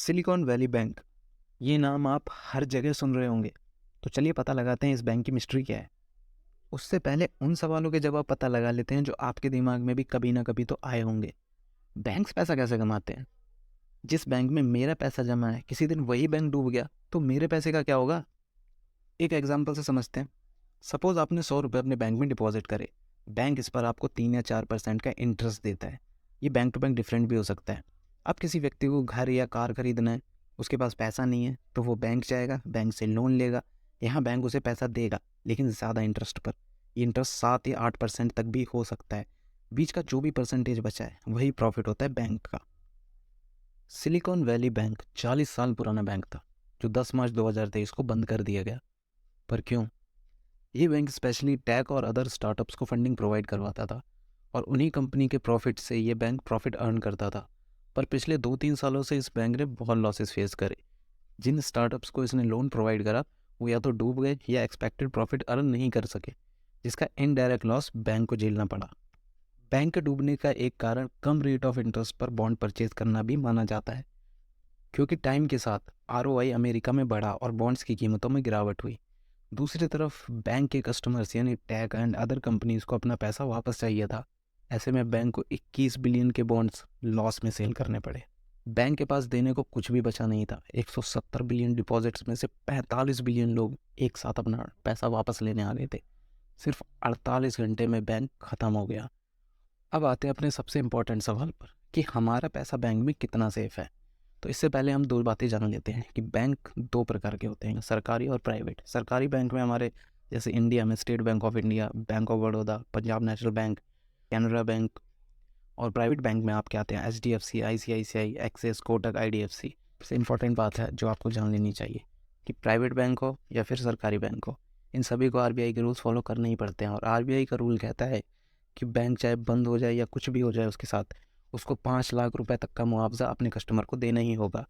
Silicon valley bank, ये नाम आप हर जगह सुन रहे होंगे। तो चलिए पता लगाते हैं इस बैंक की मिस्ट्री क्या है। उससे पहले उन सवालों के जवाब पता लगा लेते हैं जो आपके दिमाग में भी कभी ना कभी तो आए होंगे। बैंक्स पैसा कैसे कमाते हैं? जिस बैंक में मेरा पैसा जमा है, किसी दिन वही बैंक डूब गया तो मेरे पैसे का क्या होगा? एक एग्जाम्पल से समझते हैं। सपोज आपने 100 रुपये अपने बैंक में डिपॉजिट करे। बैंक इस पर आपको 3 या 4% का इंटरेस्ट देता है। ये बैंक टू बैंक डिफरेंट भी हो सकता है। अब किसी व्यक्ति को घर या कार खरीदना है, उसके पास पैसा नहीं है तो वो बैंक जाएगा, बैंक से लोन लेगा। यहाँ बैंक उसे पैसा देगा, लेकिन ज़्यादा इंटरेस्ट पर। ये इंटरेस्ट 7 या 8% तक भी हो सकता है। बीच का जो भी परसेंटेज बचा है वही प्रॉफिट होता है बैंक का। सिलिकॉन वैली बैंक 40 साल पुराना बैंक था, जो 10 मार्च 2023 को बंद कर दिया गया। पर क्यों? ये बैंक स्पेशली टेक और अदर स्टार्टअप्स को फंडिंग प्रोवाइड करवाता था, और उन्हीं कंपनी के प्रॉफिट से ये बैंक प्रॉफिट अर्न करता था। पर पिछले 2-3 सालों से इस बैंक ने बहुत लॉसेस फेस करे। जिन स्टार्टअप्स को इसने लोन प्रोवाइड करा, वो या तो डूब गए या एक्सपेक्टेड प्रॉफिट अर्न नहीं कर सके, जिसका इनडायरेक्ट लॉस बैंक को झेलना पड़ा। बैंक के डूबने का एक कारण कम रेट ऑफ इंटरेस्ट पर बॉन्ड परचेज करना भी माना जाता है, क्योंकि टाइम के साथ आरओआई अमेरिका में बढ़ा और बॉन्ड्स की कीमतों में गिरावट हुई। दूसरी तरफ बैंक के कस्टमर्स यानी टेक एंड अदर कंपनीज को अपना पैसा वापस चाहिए था। ऐसे में बैंक को 21 बिलियन के बॉन्ड्स लॉस में सेल करने पड़े। बैंक के पास देने को कुछ भी बचा नहीं था। 170 बिलियन डिपॉजिट्स में से 45 बिलियन लोग एक साथ अपना पैसा वापस लेने आ रहे थे। सिर्फ 48 घंटे में बैंक खत्म हो गया। अब आते हैं अपने सबसे इम्पोर्टेंट सवाल पर कि हमारा पैसा बैंक में कितना सेफ है। तो इससे पहले हम दो बातें जान लेते हैं कि बैंक दो प्रकार के होते हैं, सरकारी और प्राइवेट। सरकारी बैंक में हमारे जैसे इंडिया में state bank of India, bank of Baroda, Punjab national bank, Canara bank. और प्राइवेट बैंक में आपके आते हैं HDFC, ICICI, axis, Kotak, IDFC। सबसे इंपॉर्टेंट बात है जो आपको जान लेनी चाहिए कि प्राइवेट बैंक हो या फिर सरकारी बैंक हो, इन सभी को RBI के रूल्स फॉलो करने ही पड़ते हैं। और RBI का रूल कहता है कि बैंक चाहे बंद हो जाए या कुछ भी हो जाए उसके साथ, उसको 5 लाख रुपए तक का मुआवजा अपने कस्टमर को देना ही होगा।